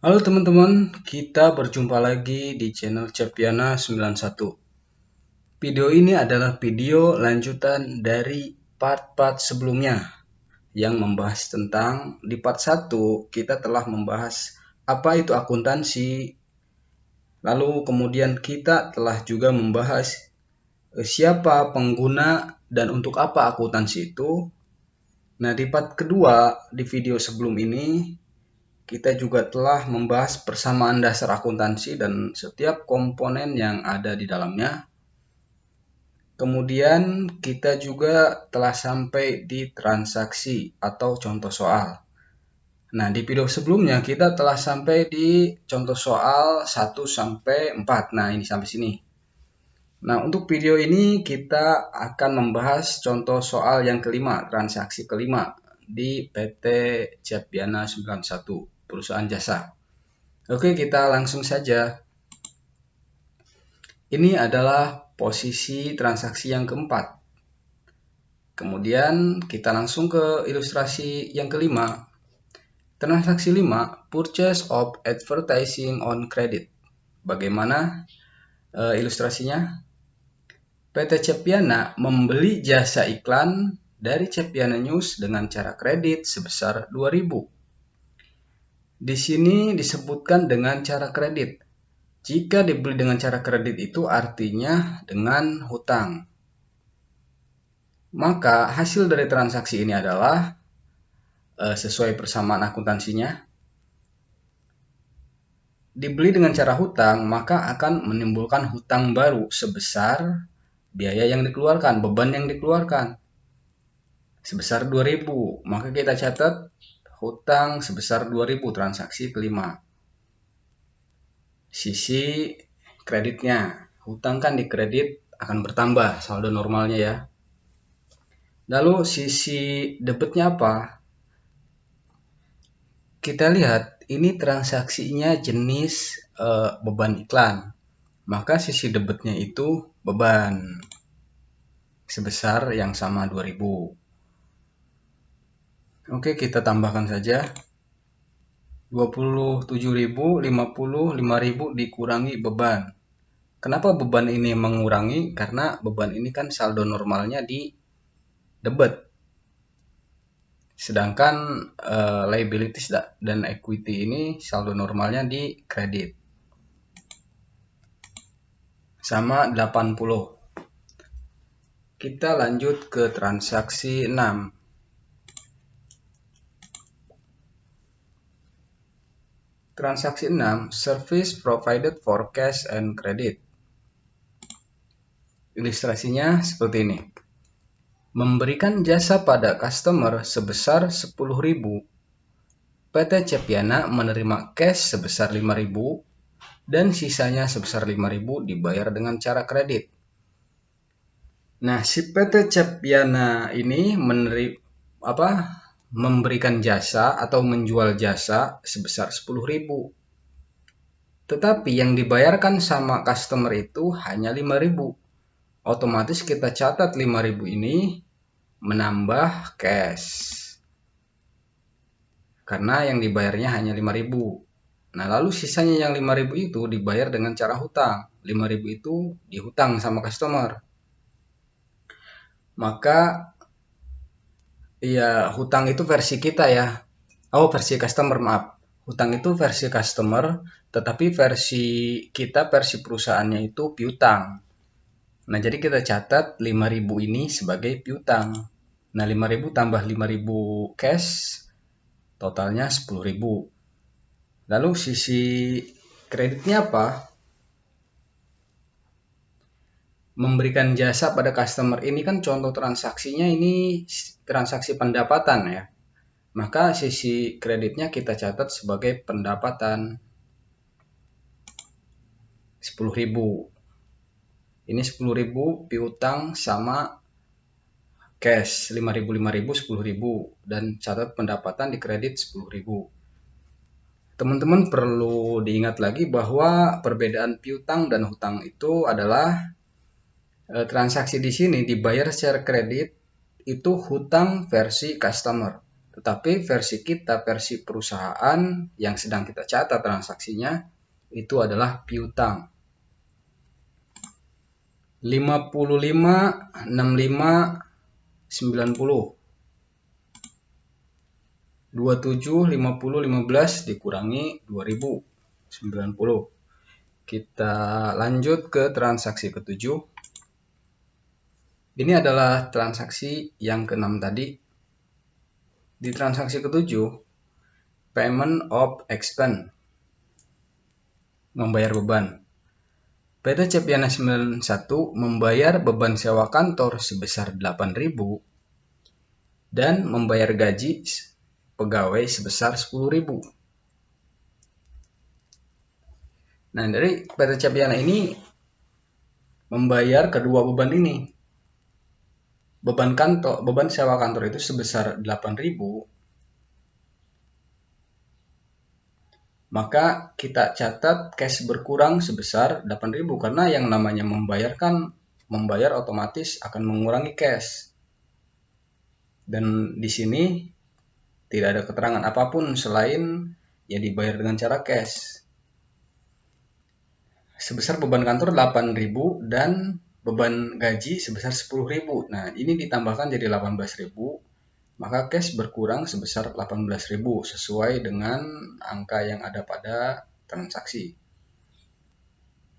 Halo teman-teman, kita berjumpa lagi di channel Cepiana 91. Video ini adalah video lanjutan dari part-part sebelumnya yang membahas tentang di part 1 kita telah membahas apa itu akuntansi. Lalu kemudian kita telah juga membahas siapa pengguna dan untuk apa akuntansi itu. Nah, di part kedua di video sebelum ini kita juga telah membahas persamaan dasar akuntansi dan setiap komponen yang ada di dalamnya. Kemudian kita juga telah sampai di transaksi atau contoh soal. Nah, di video sebelumnya kita telah sampai di contoh soal 1 sampai 4. Nah, ini sampai sini. Nah, untuk video ini kita akan membahas contoh soal yang kelima, transaksi kelima di PT Cepiana 91, perusahaan jasa. Oke, kita langsung saja. Ini adalah posisi transaksi yang keempat. Kemudian kita langsung ke ilustrasi yang kelima. Transaksi 5, purchase of advertising on credit. Bagaimana ilustrasinya? PT Cepiana membeli jasa iklan dari Cepiana News dengan cara kredit sebesar 2.000. Di sini disebutkan dengan cara kredit. Jika dibeli dengan cara kredit itu artinya dengan hutang. Maka hasil dari transaksi ini adalah sesuai persamaan akuntansinya. Dibeli dengan cara hutang, maka akan menimbulkan hutang baru sebesar biaya yang dikeluarkan, beban yang dikeluarkan. Sebesar 2.000. Maka kita catat hutang sebesar 2.000 transaksi kelima. Sisi kreditnya, hutang kan dikredit akan bertambah saldo normalnya ya. Lalu sisi debitnya apa? Kita lihat ini transaksinya jenis beban iklan. Maka sisi debitnya itu beban sebesar yang sama 2.000. Oke, kita tambahkan saja. 27.000, 50, 5.000 dikurangi beban. Kenapa beban ini mengurangi? Karena beban ini kan saldo normalnya di debit. Sedangkan liabilities dan equity ini saldo normalnya di kredit. Sama 80. Kita lanjut ke transaksi 6. Transaksi 6, service provided for cash and credit. Ilustrasinya seperti ini. Memberikan jasa pada customer sebesar 10.000. PT Cepiana menerima cash sebesar 5.000 dan sisanya sebesar 5.000 dibayar dengan cara kredit. Nah, si PT Cepiana ini memberikan jasa atau menjual jasa sebesar 10.000. Tetapi yang dibayarkan sama customer itu hanya 5.000. Otomatis kita catat 5.000 ini menambah cash. Karena yang dibayarnya hanya 5.000. Nah, lalu sisanya yang 5.000 itu dibayar dengan cara hutang. 5.000 itu dihutang sama customer. Maka ya hutang itu versi kita ya. Versi customer, maaf. Hutang itu versi customer, tetapi versi kita, versi perusahaannya itu piutang. Nah, jadi kita catat 5.000 ini sebagai piutang. Nah, 5.000 tambah 5.000 cash, totalnya 10.000. Lalu sisi kreditnya apa? Memberikan jasa pada customer ini kan contoh transaksinya ini transaksi pendapatan ya. Maka sisi kreditnya kita catat sebagai pendapatan 10.000. Ini 10.000 piutang sama cash 5.000, 5.000, 10.000 dan catat pendapatan di kredit 10.000. Teman-teman perlu diingat lagi bahwa perbedaan piutang dan hutang itu adalah transaksi di sini dibayar secara kredit itu hutang versi customer. Tetapi versi kita, versi perusahaan yang sedang kita catat transaksinya, itu adalah piutang. 55, 65, 90. 27, 50, 15 dikurangi 2000, 90. Kita lanjut ke transaksi ke-7. Ini adalah transaksi yang ke-6 tadi. Di transaksi ke-7, payment of expense, membayar beban. PT Cepiana 91 membayar beban sewa kantor sebesar 8.000 dan membayar gaji pegawai sebesar 10.000. Nah, dari PT Cepiana ini membayar kedua beban ini. Beban sewa kantor itu sebesar 8.000. Maka kita catat cash berkurang sebesar 8.000 karena yang namanya membayar otomatis akan mengurangi cash. Dan di sini tidak ada keterangan apapun selain ya dibayar dengan cara cash. Sebesar beban kantor 8.000 dan beban gaji sebesar 10.000. Nah, ini ditambahkan jadi 18.000. Maka cash berkurang sebesar 18.000 sesuai dengan angka yang ada pada transaksi.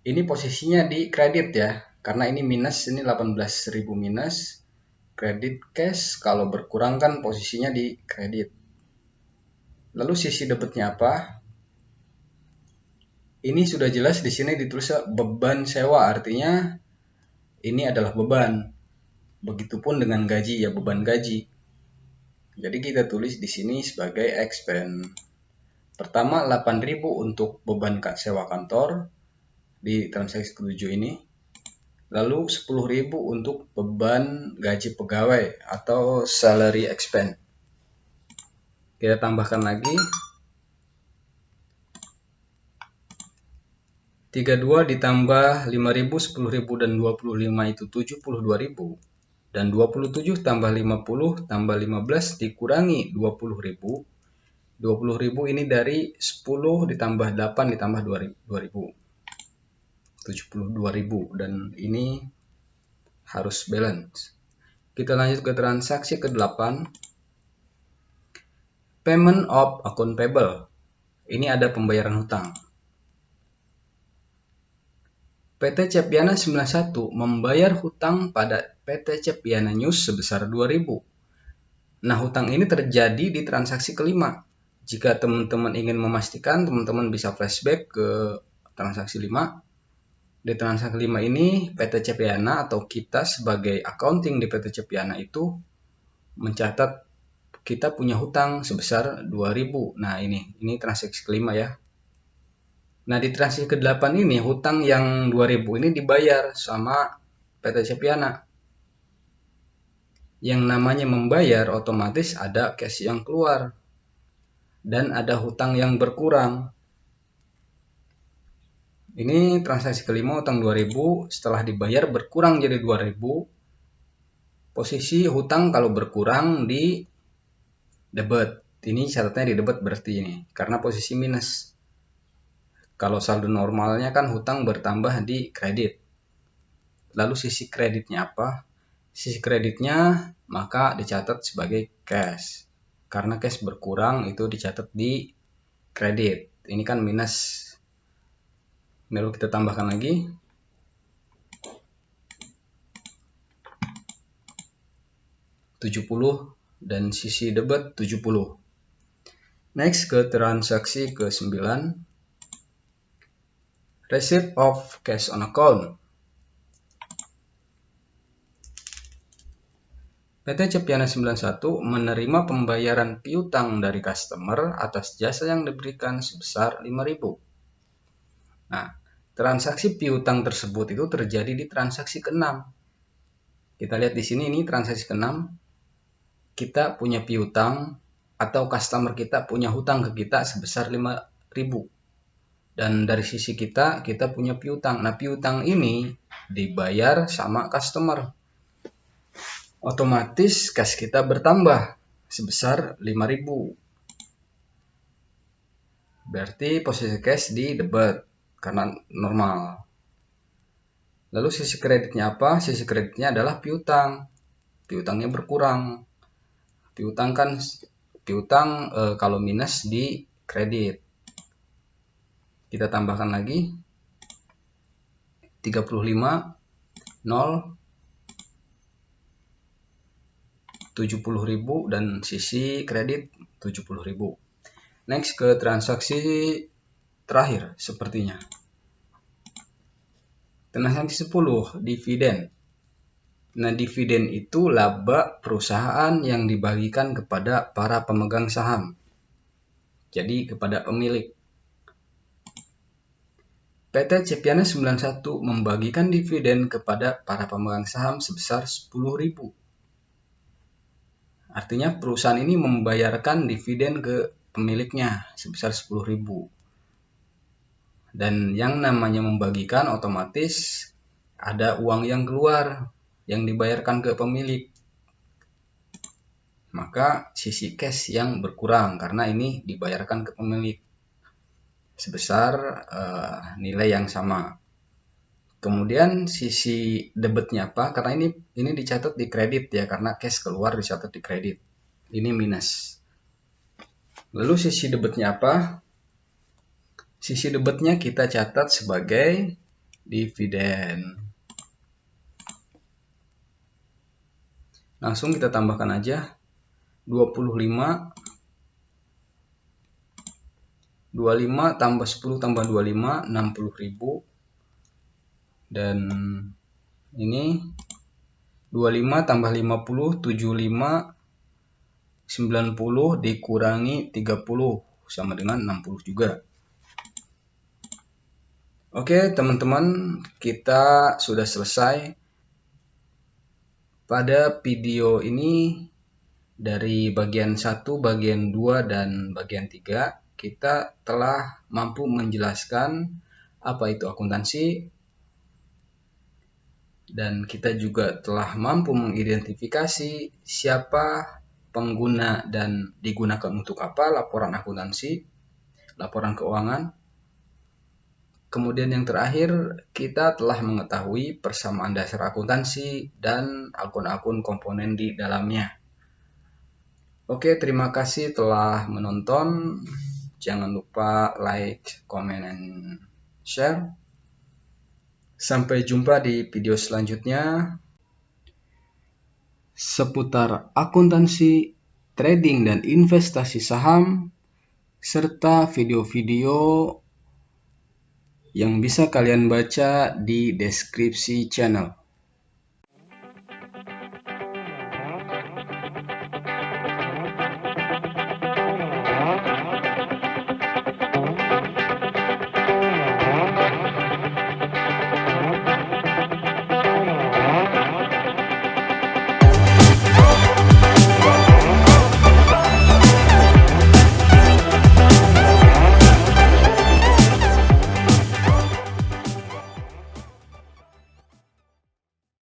Ini posisinya di kredit ya, karena ini minus, ini 18.000 minus. Kredit cash kalau berkurang kan posisinya di kredit. Lalu sisi debitnya apa? Ini sudah jelas di sini ditulis beban sewa, artinya ini adalah beban. Begitupun dengan gaji ya, beban gaji. Jadi kita tulis di sini sebagai expense. Pertama 8.000 untuk beban sewa kantor di transaksi ke-7 ini. Lalu 10.000 untuk beban gaji pegawai atau salary expense. Kita tambahkan lagi. 32 ditambah 5.000, 10.000 dan 25 itu 72.000. Dan 27 tambah 50 tambah 15 dikurangi 20.000. 20.000 ini dari 10 ditambah 8 ditambah 2.000. 72.000 dan ini harus balance. Kita lanjut ke transaksi ke-8. Payment of account payable. Ini ada pembayaran hutang. PT Cepiana 91 membayar hutang pada PT Cepiana News sebesar 2.000. Nah, hutang ini terjadi di transaksi ke-5. Jika teman-teman ingin memastikan, teman-teman bisa flashback ke transaksi 5. Di transaksi 5 ini, PT Cepiana atau kita sebagai accounting di PT Cepiana itu mencatat kita punya hutang sebesar 2.000. Nah, ini transaksi ke-5 ya. Nah, di transaksi ke-8 ini, hutang yang 2.000 ini dibayar sama PT Cepiana. Yang namanya membayar, otomatis ada cash yang keluar. Dan ada hutang yang berkurang. Ini transaksi ke-5, hutang 2.000, setelah dibayar berkurang jadi 2.000. Posisi hutang kalau berkurang di debit. Ini syaratnya di debit berarti ini, karena posisi minus. Kalau saldo normalnya kan hutang bertambah di kredit. Lalu sisi kreditnya apa? Sisi kreditnya maka dicatat sebagai cash. Karena cash berkurang itu dicatat di kredit. Ini kan minus. Lalu kita tambahkan lagi. $70 dan sisi debit 70. Next ke transaksi ke-9. Receipt of cash on account. PT Cepiana 91 menerima pembayaran piutang dari customer atas jasa yang diberikan sebesar 5.000. Nah, transaksi piutang tersebut itu terjadi di transaksi ke-6. Kita lihat di sini, ini transaksi ke-6. Kita punya piutang atau customer kita punya hutang ke kita sebesar 5.000. Dan dari sisi kita punya piutang. Nah, piutang ini dibayar sama customer. Otomatis cash kita bertambah. sebesar 5.000. Berarti posisi cash di debit karena normal. Lalu sisi kreditnya apa? Sisi kreditnya adalah piutang. Piutangnya berkurang. Piutang kalau minus di kredit. Kita tambahkan lagi 35 0 70.000 dan sisi kredit 70.000. Next ke transaksi terakhir sepertinya. Transaksi 10, dividen. Nah, dividen itu laba perusahaan yang dibagikan kepada para pemegang saham. Jadi kepada pemilik. PT Cepiana 91 membagikan dividen kepada para pemegang saham sebesar 10.000. Artinya perusahaan ini membayarkan dividen ke pemiliknya sebesar 10.000. Dan yang namanya membagikan otomatis ada uang yang keluar yang dibayarkan ke pemilik. Maka sisi cash yang berkurang karena ini dibayarkan ke pemilik sebesar nilai yang sama. Kemudian sisi debitnya apa? Karena ini dicatat di kredit ya, karena cash keluar dicatat di kredit. Ini minus. Lalu sisi debitnya apa? Sisi debitnya kita catat sebagai dividen. Langsung kita tambahkan aja 25 tambah 10 tambah 25 60.000. Dan ini 25 tambah 50 75 90 dikurangi 30 sama dengan 60 juga. Oke teman-teman, kita sudah selesai. Pada video ini dari bagian 1, bagian 2, dan bagian 3 kita telah mampu menjelaskan apa itu akuntansi, dan kita juga telah mampu mengidentifikasi siapa pengguna dan digunakan untuk apa laporan akuntansi, laporan keuangan. Kemudian yang terakhir, kita telah mengetahui persamaan dasar akuntansi dan akun-akun komponen di dalamnya. Oke, terima kasih telah menonton. Jangan lupa like, comment, and share. Sampai jumpa di video selanjutnya seputar akuntansi, trading, dan investasi saham, serta video-video yang bisa kalian baca di deskripsi channel.